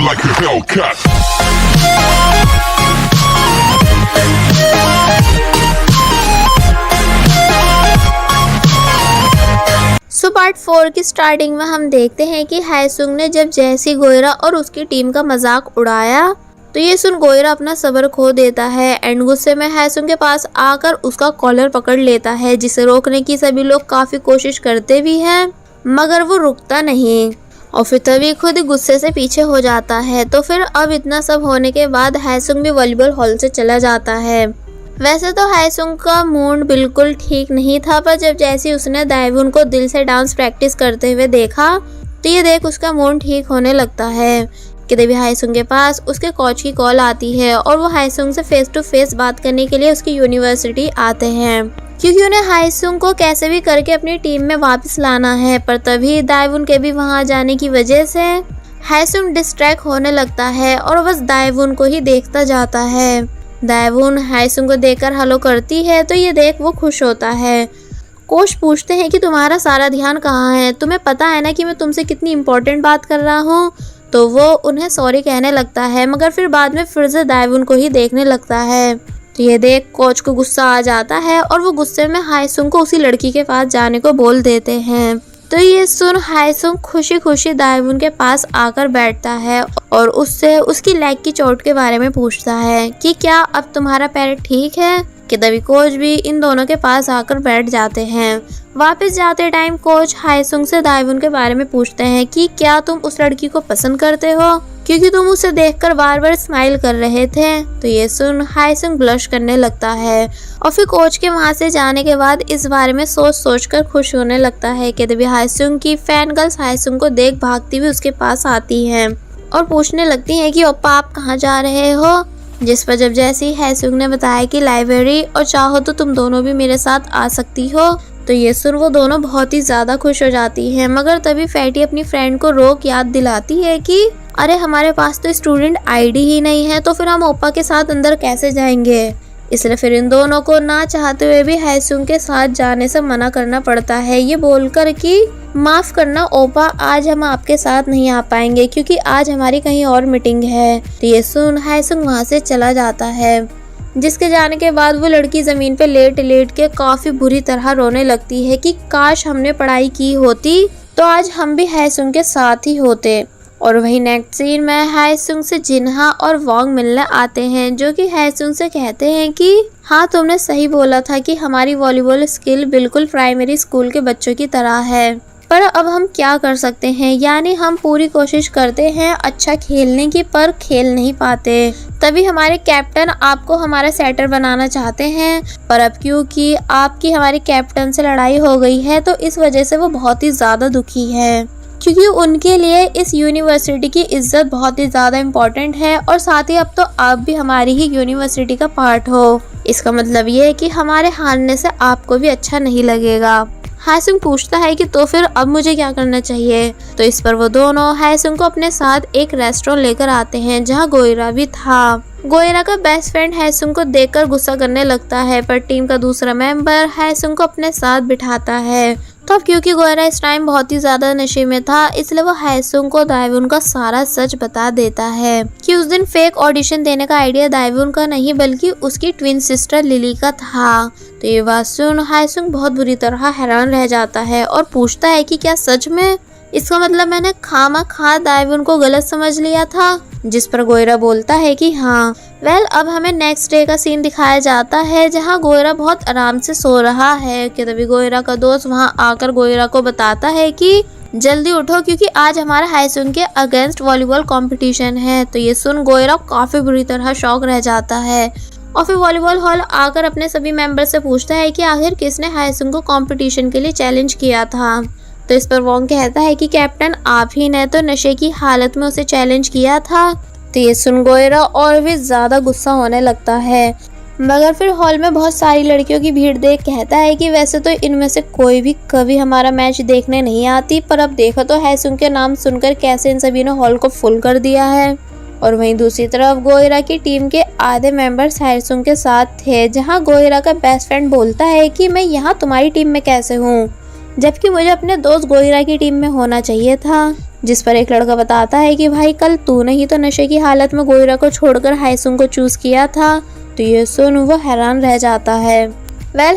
like a Hellcat. Part 4 की starting में हम देखते हैं कि हायसुंग ने जब जैसी गोयरा और उसकी टीम का मजाक उड़ाया तो ये सुन गोयरा अपना सब्र खो देता है एंड गुस्से में हायसुंग के पास आकर उसका कॉलर पकड़ लेता है, जिसे रोकने की सभी लोग काफी कोशिश करते भी हैं मगर वो रुकता नहीं और फिर तभी खुद गुस्से से पीछे हो जाता है। तो फिर अब इतना सब होने के बाद हायसुंग भी वॉलीबॉल हॉल से चला जाता है। वैसे तो हायसुंग का मूड बिल्कुल ठीक नहीं था, पर जब जैसे उसने दाएवुन को दिल से डांस प्रैक्टिस करते हुए देखा तो ये देख उसका मूड ठीक होने लगता है कि तभी हायसुंग के पास उसके कोच की कॉल आती है और वो हायसुंग से फेस टू फेस बात करने के लिए उसकी यूनिवर्सिटी आते हैं, क्योंकि उन्हें हायसुंग को कैसे भी करके अपनी टीम में वापस लाना है। पर तभी दाएवुन के भी वहां जाने की वजह से हायसुंग डिस्ट्रैक्ट होने लगता है और बस दाएवुन को ही देखता जाता है। दाएवुन हायसुंग को देखकर हेलो करती है तो ये देख वो खुश होता है। कोच पूछते हैं कि तुम्हारा सारा ध्यान कहाँ है, तुम्हें पता है ना कि मैं तुमसे कितनी इम्पोर्टेंट बात कर रहा हूँ। तो वो उन्हें सॉरी कहने लगता है मगर फिर बाद में फिर से दाएवुन को ही देखने लगता है। तो ये देख कोच को गुस्सा आ जाता है और वो गुस्से में हायसुंग को उसी लड़की के पास जाने को बोल देते हैं। तो ये सुन हायसुंग खुशी खुशी दाएवुन के पास आकर बैठता है और उससे उसकी लेग की चोट के बारे में पूछता है कि क्या अब तुम्हारा पैर ठीक है। कि तभी कोच भी इन दोनों के पास आकर बैठ जाते हैं। वापस जाते टाइम कोच हायसुंग से दाएवुन के बारे में पूछते हैं कि क्या तुम उस लड़की को पसंद करते हो, क्योंकि तुम उसे देखकर बार बार स्माइल कर रहे थे। तो ये सुन हायसुंग ब्लश करने लगता है और फिर कोच के वहां से जाने के बाद इस बारे में सोच सोच कर खुश होने लगता है कि तभी हायसुंग की फैन गर्ल्स हायसुंग को देख भागती हुई उसके पास आती हैं और पूछने लगती हैं कि ओप्पा आप कहाँ जा रहे हो। जिस पर जब जैसे ही हायसुंग ने बताया कि लाइब्रेरी और चाहो तो तुम दोनों भी मेरे साथ आ सकती हो, तो ये सुन वो दोनों बहुत ही ज्यादा खुश हो जाती हैं। मगर तभी फैटी अपनी फ्रेंड को रोक याद दिलाती है कि अरे हमारे पास तो स्टूडेंट आईडी ही नहीं है, तो फिर हम ओप्पा के साथ अंदर कैसे जाएंगे। इसलिए फिर इन दोनों को ना चाहते हुए भी हायसुंग के साथ जाने से मना करना पड़ता है, ये बोलकर कि माफ करना ओप्पा, आज हम आपके साथ नहीं आ पाएंगे क्योंकि आज हमारी कहीं और मीटिंग है। तो ये सुन हायसुंग वहां से चला जाता है, जिसके जाने के बाद वो लड़की जमीन पे लेट लेट के काफी बुरी तरह रोने लगती है कि काश हमने पढ़ाई की होती तो आज हम भी हायसुंग के साथ ही होते। और वही नेक्स्ट सीन में हायसुंग से जिन्हा और वोंग मिलने आते हैं, जो कि हायसुंग से कहते हैं कि हाँ तुमने सही बोला था कि हमारी वॉलीबॉल स्किल बिल्कुल प्राइमरी स्कूल के बच्चों की तरह है, पर अब हम क्या कर सकते हैं, यानी हम पूरी कोशिश करते हैं अच्छा खेलने की पर खेल नहीं पाते। तभी हमारे कैप्टन आपको हमारा सेटर बनाना चाहते हैं, पर अब क्योंकि आपकी हमारी कैप्टन से लड़ाई हो गई है तो इस वजह से वो बहुत ही ज़्यादा दुखी है, क्योंकि उनके लिए इस यूनिवर्सिटी की इज्जत बहुत ही ज़्यादा इम्पोर्टेंट है और साथ ही अब तो आप भी हमारी ही यूनिवर्सिटी का पार्ट हो। इसका मतलब ये है कि हमारे हारने से आपको भी अच्छा नहीं लगेगा। हायसुंग पूछता है कि तो फिर अब मुझे क्या करना चाहिए। तो इस पर वो दोनों हायसुंग को अपने साथ एक रेस्टोरेंट लेकर आते हैं जहाँ गोयरा भी था। गोयरा का बेस्ट फ्रेंड हायसुंग को देखकर गुस्सा करने लगता है, पर टीम का दूसरा मेंबर हायसुंग को अपने साथ बिठाता है। तो अब क्योंकि गोयरा इस टाइम बहुत ही ज्यादा नशे में था, इसलिए वो हायसुंग को दाएवुन का सारा सच बता देता है कि उस दिन फेक ऑडिशन देने का आइडिया दाएवुन का नहीं बल्कि उसकी ट्विन सिस्टर लिली का था। तो ये बात सुन हायसुंग बहुत बुरी तरह हैरान रह जाता है और पूछता है कि क्या सच में, इसका मतलब मैंने खामा दाएवुन को गलत समझ लिया था। जिस पर गोयरा बोलता है कि हाँ। अब हमें नेक्स्ट डे का सीन दिखाया जाता है जहाँ गोयरा बहुत आराम से सो रहा है कि तभी गोयरा का दोस्त वहाँ आकर गोयरा को बताता है कि जल्दी उठो क्योंकि आज हमारा हायसुंग के अगेंस्ट वॉलीबॉल कंपटीशन है। तो ये सुन गोयरा काफी बुरी तरह शॉक रह जाता है और फिर वॉलीबॉल हॉल आकर अपने सभी मेंबर से पूछता है कि आखिर किसने हायसुंग को कंपटीशन के लिए चैलेंज किया था। तो इस पर वोंग कहता है कि कैप्टन आप ही ने तो नशे की हालत में उसे चैलेंज किया था। तो ये सुन गोयरा और भी ज्यादा गुस्सा होने लगता है, मगर फिर हॉल में बहुत सारी लड़कियों की भीड़ देख कहता है कि वैसे तो इनमें से कोई भी कभी हमारा मैच देखने नहीं आती, पर अब देखो तो हायसुंग के नाम सुनकर कैसे इन सभी ने हॉल को फुल कर दिया है। और वहीं दूसरी तरफ गोयरा की टीम के आधे मेंबर्स हायसुंग के साथ थे, जहां गोयरा का बेस्ट फ्रेंड बोलता है कि मैं यहाँ तुम्हारी टीम में कैसे हूँ, जबकि मुझे अपने दोस्त गोयरा की टीम में होना चाहिए था। जिस पर एक लड़का बताता है कि भाई कल तूने ही तो नशे की हालत में गोयरा को छोड़कर हायसुंग को चूज किया था। तो ये सुन वो हैरान रह जाता है।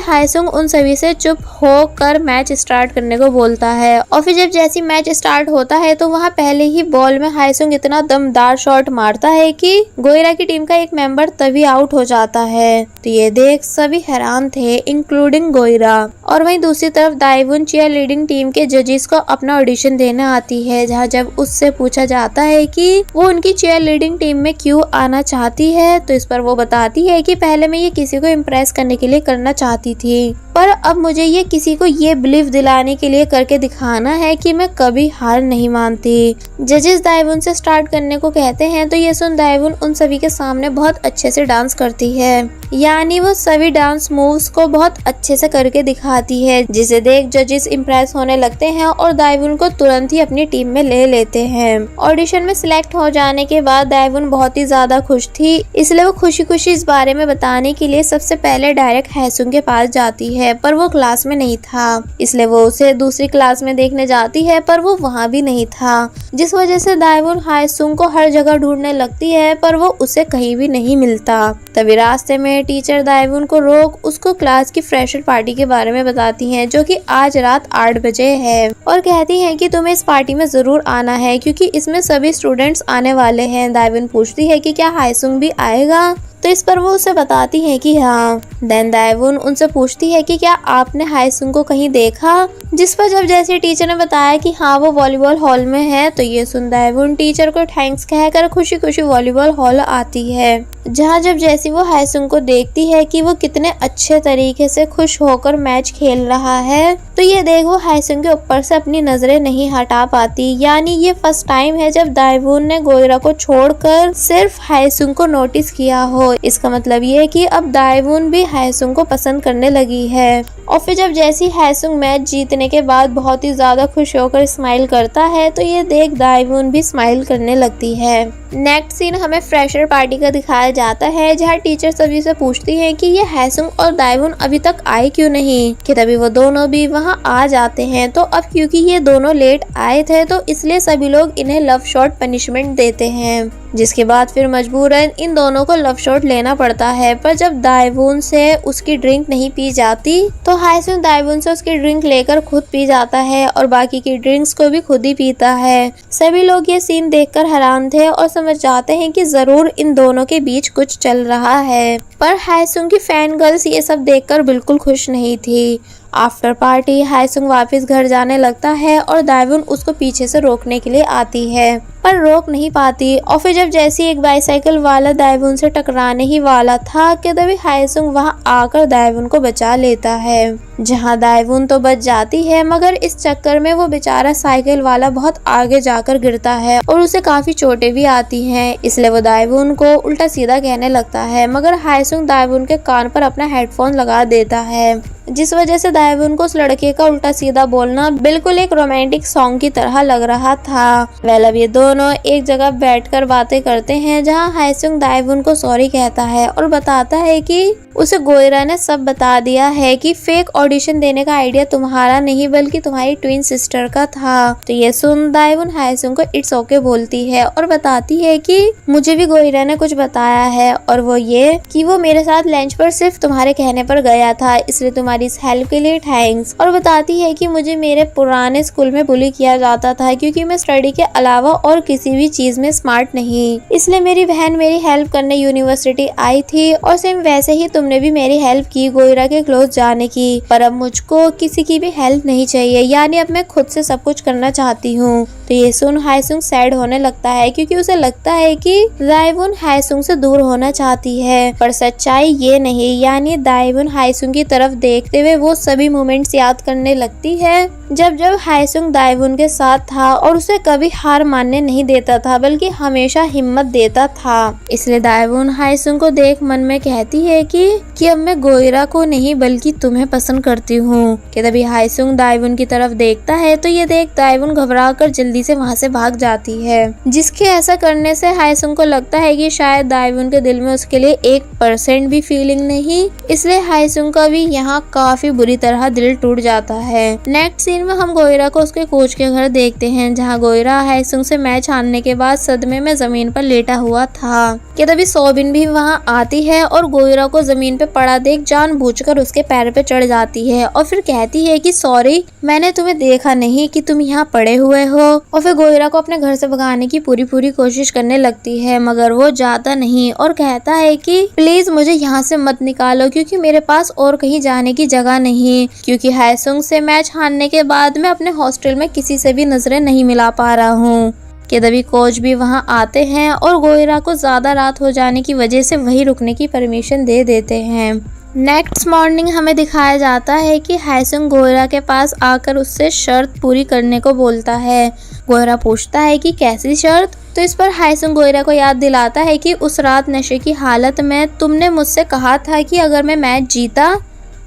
हायसुंग उन सभी से चुप होकर मैच स्टार्ट करने को बोलता है और फिर जब जैसी मैच स्टार्ट होता है तो वहाँ पहले ही बॉल में हायसुंग इतना दमदार शॉट मारता है कि गोयरा की टीम का एक मेंबर तभी आउट हो जाता है। तो ये देख सभी हैरान थे इंक्लूडिंग गोयरा। और वहीं दूसरी तरफ दाइवुन चीयर लीडिंग टीम के जजेस को अपना ऑडिशन देने आती है, जहाँ जब उससे पूछा जाता है कि वो उनकी चीयर लीडिंग टीम में क्यों आना चाहती है, तो इस पर वो बताती है कि पहले मैं ये किसी को इम्प्रेस करने के लिए करना चाहती थी, पर अब मुझे ये किसी को ये बिलीव दिलाने के लिए करके दिखाना है कि मैं कभी हार नहीं मानती। जजेस दाइवुन से स्टार्ट करने को कहते हैं तो ये सुन दाइवुन उन सभी के सामने बहुत अच्छे से डांस करती है, यानी वो सभी डांस मूव्स को बहुत अच्छे से करके दिखाती है, जिसे देख जजेस इम्प्रेस होने लगते हैं और दाइवुन को तुरंत ही अपनी टीम में ले लेते हैं। ऑडिशन में सिलेक्ट हो जाने के बाद दाइवुन बहुत ही ज्यादा खुश थी, इसलिए वो खुशी खुशी इस बारे में बताने के लिए सबसे पहले डायरेक्ट हायसुंग के पास जाती है, पर वो क्लास में नहीं था, इसलिए वो उसे दूसरी क्लास में देखने जाती है, पर वो वहाँ भी नहीं था, जिस वजह से दाइवुन हायसुंग को हर जगह ढूंढने लगती है, पर वो उसे कहीं भी नहीं मिलता। तभी रास्ते में टीचर दाइवुन को रोक उसको क्लास की फ्रेशर पार्टी के बारे में बताती हैं, जो कि आज रात 8 बजे है, और कहती हैं कि तुम्हें इस पार्टी में जरूर आना है क्योंकि इसमें सभी स्टूडेंट्स आने वाले हैं। दाइवुन पूछती है कि क्या हायसुंग भी आएगा, तो इस पर वो उसे बताती है कि हाँ। देन दाइवुन उनसे पूछती है कि क्या आपने हायसुंग को कहीं देखा, जिस पर जब जैसे टीचर ने बताया कि हाँ वो वॉलीबॉल हॉल में है, तो ये सुन दाइवुन टीचर को थैंक्स कहकर खुशी खुशी वॉलीबॉल हॉल आती है, जहाँ जब जैसी वो हायसुंग को देखती है कि वो कितने अच्छे तरीके से खुश होकर मैच खेल रहा है, तो ये देख वो हायसुंग के ऊपर से अपनी नजरें नहीं हटा पाती। यानी ये फर्स्ट टाइम है जब दाइवुन ने गोयरा को छोड़कर सिर्फ हायसुंग को नोटिस किया हो। इसका मतलब ये है कि अब दाइवुन भी हायसुंग को पसंद करने लगी है। और फिर जब जैसी हायसुंग मैच जीतने के बाद बहुत ही ज्यादा खुश होकर स्माइल करता है, तो ये देख दाइवुन भी स्माइल करने लगती है। नेक्स्ट सीन हमें फ्रेशर पार्टी का दिखाया जाता है, जहाँ टीचर सभी से पूछती है कि ये हायसुंग और दाइवुन अभी तक आए क्यों नहीं, कि तभी वो दोनों भी वहाँ आ जाते हैं। तो अब क्योंकि ये दोनों लेट आए थे तो इसलिए सभी लोग इन्हें लव शॉट पनिशमेंट देते हैं, जिसके बाद फिर मजबूरन इन दोनों को लव शॉट लेना पड़ता है। पर जब दाइवुन से उसकी ड्रिंक नहीं पी जाती तो हायसुंग दाइवुन से उसकी ड्रिंक लेकर खुद पी जाता है और बाकी की ड्रिंक्स को भी खुद ही पीता है। सभी लोग ये सीन देखकर हैरान थे और समझ जाते हैं कि जरूर इन दोनों के बीच कुछ चल रहा है, पर हायसुंग की फैन गर्ल्स ये सब देखकर बिल्कुल खुश नहीं थी। आफ्टर पार्टी हायसुंग वापस घर जाने लगता है और दाइवुन उसको पीछे से रोकने के लिए आती है, पर रोक नहीं पाती। और फिर जब जैसी एक बाईसाइकिल वाला दाइवुन से टकराने ही वाला था कि तभी हायसुंग वहां आकर दाइवुन को बचा लेता है, जहां दाइवुन तो बच जाती है, मगर इस चक्कर में वो बेचारा साइकिल वाला बहुत आगे जाकर गिरता है और उसे काफी चोटें भी आती हैं। इसलिए वो दाइवुन को उल्टा सीधा कहने लगता है, मगर हायसुंग दाइवुन के कान पर अपना हेडफोन लगा देता है, जिस वजह से दाइवुन को उस लड़के का उल्टा सीधा बोलना बिल्कुल एक रोमांटिक सॉन्ग की तरह लग रहा था। अब ये दोनों एक जगह बैठकर बातें करते हैं, जहां हायसुंग दाइवुन को सॉरी कहता है और बताता है कि उसे गोयरा ने सब बता दिया है कि फेक ऑडिशन देने का आइडिया तुम्हारा नहीं बल्कि तुम्हारी ट्विन सिस्टर का था। तो ये सुन दाइवुन हायसुंग को इट्स ओके बोलती है और बताती है कि मुझे भी गोयरा ने कुछ बताया है, और वो ये कि वो मेरे साथ लंच पर सिर्फ तुम्हारे कहने पर गया था, इसलिए तुम्हारी इस हेल्प के लिए थैंक्स। और बताती है कि मुझे मेरे पुराने स्कूल में बुली किया जाता था क्योंकि मैं स्टडी के अलावा और किसी भी चीज में स्मार्ट नहीं, इसलिए मेरी बहन मेरी हेल्प करने यूनिवर्सिटी आई थी और सेम वैसे ही तुमने भी मेरी हेल्प की गोयरा के क्लोज जाने की। पर अब मुझको किसी की भी हेल्प नहीं चाहिए, यानी अब मैं खुद से सब कुछ करना चाहती हूँ। तो ये सुन हायसुंग सैड होने लगता है क्योंकि उसे लगता है कि दाइवुन हायसुंग से दूर होना चाहती है, पर सच्चाई ये नहीं। यानी दाइवुन हायसुंग की तरफ देखते हुए वो सभी मोमेंट्स याद करने लगती है जब हायसुंग दाइवुन के साथ था और उसे कभी हार मानने नहीं देता था बल्कि हमेशा हिम्मत देता था। इसलिए दाइवुन हायसुंग को देख मन में कहती है कि अब मैं गोयरा को नहीं बल्कि तुम्हें पसंद करती हूँ। कि तभी हायसुंग दाइवुन की तरफ देखता है तो ये देख दाइवुन घबरा कर जल्दी तेजी से वहाँ से भाग जाती है, जिसके ऐसा करने से हायसुंग को लगता है कि शायद दाइवुन के दिल में उसके लिए 1% भी फीलिंग नहीं। इसलिए हायसुंग का भी यहाँ काफी बुरी तरह दिल टूट जाता है। नेक्स्ट सीन में हम गोयरा को उसके कोच के घर देखते हैं, जहाँ गोयरा हायसुंग से मैच हारने के बाद सदमे में जमीन पर लेटा हुआ था कि तभी सोबिन भी वहाँ आती है और गोयरा को जमीन पे पड़ा देख जानबूझकर उसके पैर पे चढ़ जाती है और फिर कहती है कि सॉरी, मैंने तुम्हें देखा नहीं कि तुम यहाँ पड़े हुए हो। और फिर गोयरा को अपने घर से भगाने की पूरी कोशिश करने लगती है, मगर वो जाता नहीं और कहता है कि प्लीज मुझे यहाँ से मत निकालो, क्योंकि मेरे पास और कहीं जाने की जगह नहीं, क्योंकि हायसुंग से मैच हारने के बाद मैं अपने हॉस्टल में किसी से भी नजरें नहीं मिला पा रहा हूँ। कि तभी कोच भी वहाँ आते हैं और गोयरा को ज्यादा रात हो जाने की वजह से वहीं रुकने की परमिशन दे देते हैं। नेक्स्ट मॉर्निंग हमें दिखाया जाता है कि हायसुंग गोयरा के पास आकर उससे शर्त पूरी करने को बोलता है। गोयरा पूछता है कि कैसी शर्त, तो इस पर हायसुंग गोयरा को याद दिलाता है कि उस रात नशे की हालत में तुमने मुझसे कहा था कि अगर मैं मैच जीता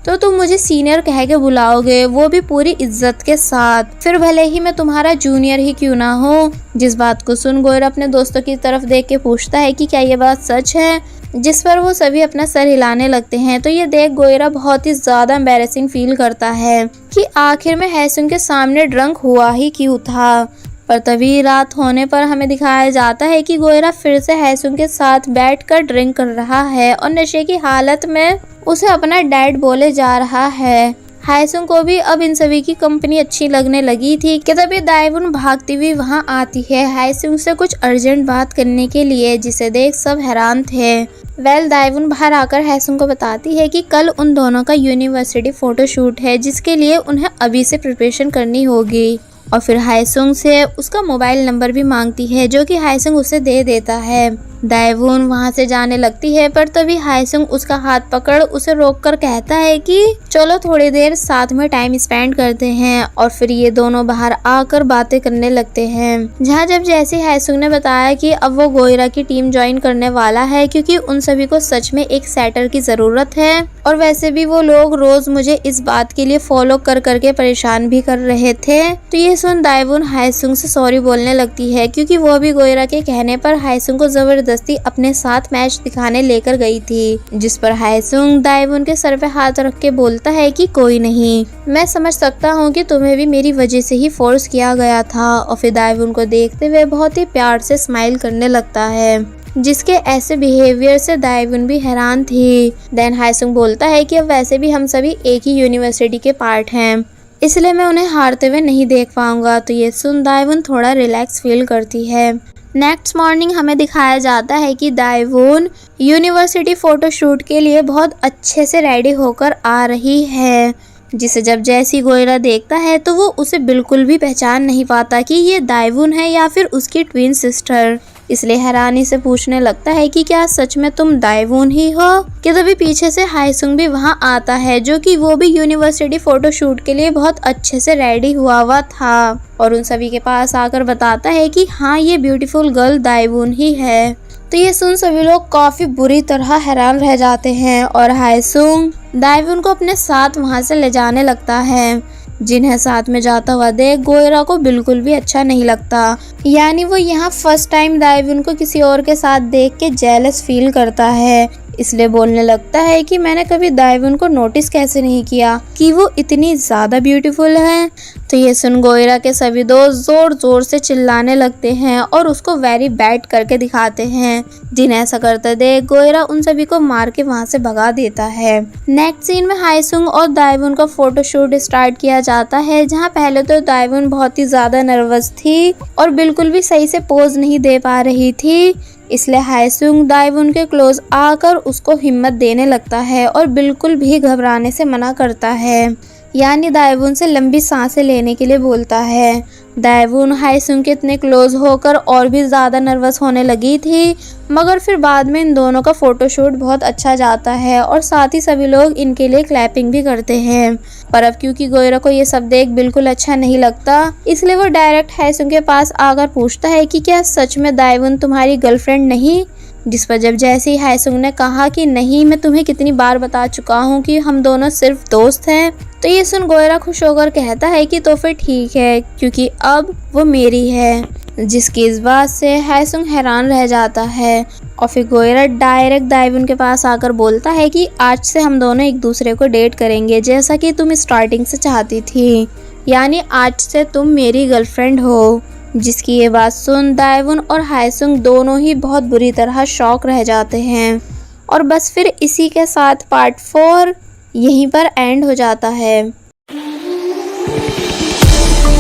तो तुम मुझे सीनियर कह के बुलाओगे, वो भी पूरी इज्जत के साथ, फिर भले ही मैं तुम्हारा जूनियर ही क्यों ना हो। जिस बात को सुन गोयरा अपने दोस्तों की तरफ देख के पूछता है कि क्या ये बात सच है, जिस पर वो सभी अपना सर हिलाने लगते हैं। तो ये देख गोयरा बहुत ही ज्यादा एम्बैरेसिंग फील करता है कि आखिर में हायसुंग के सामने ड्रंक हुआ ही क्यों था। पर तभी रात होने पर हमें दिखाया जाता है कि गोयरा फिर से हायसुंग के साथ बैठकर ड्रिंक कर रहा है और नशे की हालत में उसे अपना डैड बोले जा रहा है। हायसुंग को भी अब इन सभी की कंपनी अच्छी लगने लगी थी कि तभी दाइवुन भागती हुई वहाँ आती है हायसुंग से कुछ अर्जेंट बात करने के लिए, जिसे देख सब हैरान थे। दाइवुन बाहर आकर हायसुंग को बताती है कि कल उन दोनों का यूनिवर्सिटी फोटोशूट है, जिसके लिए उन्हें अभी से प्रिपरेशन करनी होगी। और फिर हायसुंग से उसका मोबाइल नंबर भी मांगती है, जो कि हायसुंग उसे दे देता है। दाइवुन वहां से जाने लगती है, पर तभी हायसुंग उसका हाथ पकड़ उसे रोककर कहता है कि चलो थोड़ी देर साथ में टाइम स्पेंड करते हैं। और फिर ये दोनों बाहर आकर बातें करने लगते हैं, जहाँ जब जैसे हायसुंग ने बताया कि अब वो गोयरा की टीम ज्वाइन करने वाला है, क्योंकि उन सभी को सच में एक सेटर की जरूरत है। और वैसे भी वो लोग रोज मुझे इस बात के लिए फॉलो कर करके परेशान भी कर रहे थे। तो ये सुन दाइवुन हायसुंग से सॉरी बोलने लगती है, क्योंकि वो भी गोयरा के कहने पर हायसुंग को जबरदस्ती अपने साथ मैच दिखाने लेकर गई थी। जिस पर हायसुंग दाइवुन के सर पे हाथ रख के बोलता है कि कोई नहीं, मैं समझ सकता हूँ कि तुम्हें भी मेरी वजह से ही फोर्स किया गया था। और फिर दाइवुन को देखते हुए बहुत ही प्यार से स्माइल करने लगता है, जिसके ऐसे बिहेवियर से दाइवुन भी हैरान थी। देन हायसुंग बोलता है कि अब वैसे भी हम सभी एक ही यूनिवर्सिटी के पार्ट हैं, इसलिए मैं उन्हें हारते हुए नहीं देख पाऊंगा। तो ये सुन दाइवुन थोड़ा रिलैक्स फील करती है। नेक्स्ट मॉर्निंग हमें दिखाया जाता है कि दाइवुन यूनिवर्सिटी फोटोशूट के लिए बहुत अच्छे से रेडी होकर आ रही है, जिसे जब जैसी गोयरा देखता है तो वो उसे बिल्कुल भी पहचान नहीं पाता कि ये दाइवुन है या फिर उसकी ट्विन सिस्टर। इसलिए हैरानी से पूछने लगता है कि क्या सच में तुम दाइवुन ही हो। कि तभी पीछे से हायसुंग भी वहाँ आता है, जो कि वो भी यूनिवर्सिटी फोटोशूट के लिए बहुत अच्छे से रेडी हुआ था और उन सभी के पास आकर बताता है कि हाँ, ये ब्यूटीफुल गर्ल दाइवुन ही है। तो ये सुन सभी लोग काफी बुरी तरह हैरान रह जाते हैं और हायसुंग दाइवुन को अपने साथ वहाँ से ले जाने लगता है। जिन्हें साथ में जाता हुआ देख गोयरा को बिल्कुल भी अच्छा नहीं लगता, यानी वो यहाँ फर्स्ट टाइम दाइवुन को किसी और के साथ देख के जेलस फील करता है। इसलिए बोलने लगता है कि मैंने कभी दाइवुन को नोटिस कैसे नहीं किया कि वो इतनी ज्यादा ब्यूटीफुल है। तो ये सुन गोयरा के सभी दोस्त जोर जोर से चिल्लाने लगते हैं और उसको वेरी बैड करके दिखाते हैं। जिन्हें ऐसा करते देख गोयरा उन सभी को मार के वहाँ से भगा देता है। नेक्स्ट सीन में हायसुंग और दाइवुन का फोटोशूट स्टार्ट किया जाता है, जहाँ पहले तो दाइवुन बहुत ही ज्यादा नर्वस थी और बिल्कुल भी सही से पोज नहीं दे पा रही थी। इसलिए हायसुंग दाइवुन के क्लोज आकर उसको हिम्मत देने लगता है और बिल्कुल भी घबराने से मना करता है, यानी दाइवुन से लंबी सांसें लेने के लिए बोलता है। दाइवुन हायसुंग के इतने क्लोज होकर और भी ज़्यादा नर्वस होने लगी थी, मगर फिर बाद में इन दोनों का फोटोशूट बहुत अच्छा जाता है और साथ ही सभी लोग इनके लिए क्लैपिंग भी करते हैं। पर अब क्योंकि गोयरा को ये सब देख बिल्कुल अच्छा नहीं लगता, इसलिए वो डायरेक्ट हायसुंग के पास आकर पूछता है कि क्या सच में दाइवुन तुम्हारी गर्लफ्रेंड नहीं। जिस पर जब जैसे ही हायसुंग ने कहा कि नहीं, मैं तुम्हें कितनी बार बता चुका हूँ कि हम दोनों सिर्फ दोस्त हैं, तो ये सुन गोयरा खुश होकर कहता है कि तो फिर ठीक है, क्योंकि अब वो मेरी है। जिसकी इस बात से हायसुंग हैरान रह जाता है और फिर गोयरा डायरेक्ट दाइवुन के पास आकर बोलता है कि आज से हम दोनों एक दूसरे को डेट करेंगे, जैसा कि तुम स्टार्टिंग से चाहती थी, यानी आज से तुम मेरी गर्लफ्रेंड हो। जिसकी ये बात सुन दाइवुन और हायसुंग दोनों ही बहुत बुरी तरह शॉक रह जाते हैं। और बस फिर इसी के साथ पार्ट 4 यहीं पर एंड हो जाता है।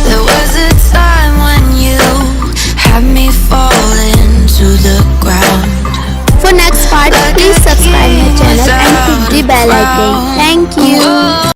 There was a time when you had me falling to the ground. For next part, please subscribe my channel and hit the bell icon. Thank you.